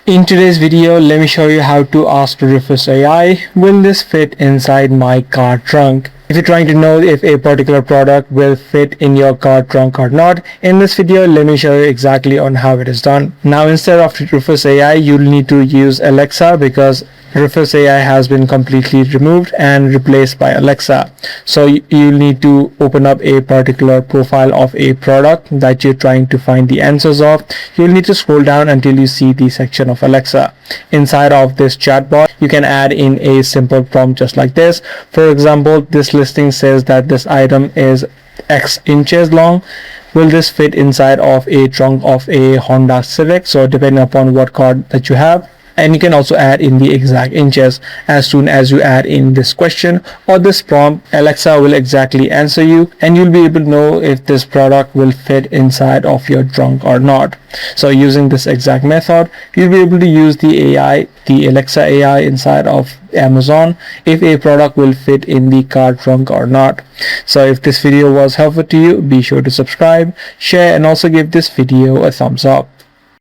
In today's video, let me show you how to ask Rufus AI, will this fit inside my car trunk? If you're trying to know if a particular product will fit in your car trunk or not, in this video, let me show you exactly on how it is done. Now, instead of Rufus AI, you'll need to use Alexa because Rufus AI has been completely removed and replaced by Alexa. So you'll need to open up a particular profile of a product that you're trying to find the answers of. You'll need to scroll down until you see the section of Alexa. Inside of this chatbot, you can add in a simple prompt just like this. For example, this listing says that this item is X inches long. Will this fit inside of a trunk of a Honda Civic? So depending upon what car that you have. And you can also add in the exact inches. As soon as you add in this question or this prompt, Alexa will exactly answer you and you'll be able to know if this product will fit inside of your trunk or not. So using this exact method, you'll be able to use the Alexa AI inside of Amazon if a product will fit in the car trunk or not. So if this video was helpful to you, be sure to subscribe, share, and also give this video a thumbs up.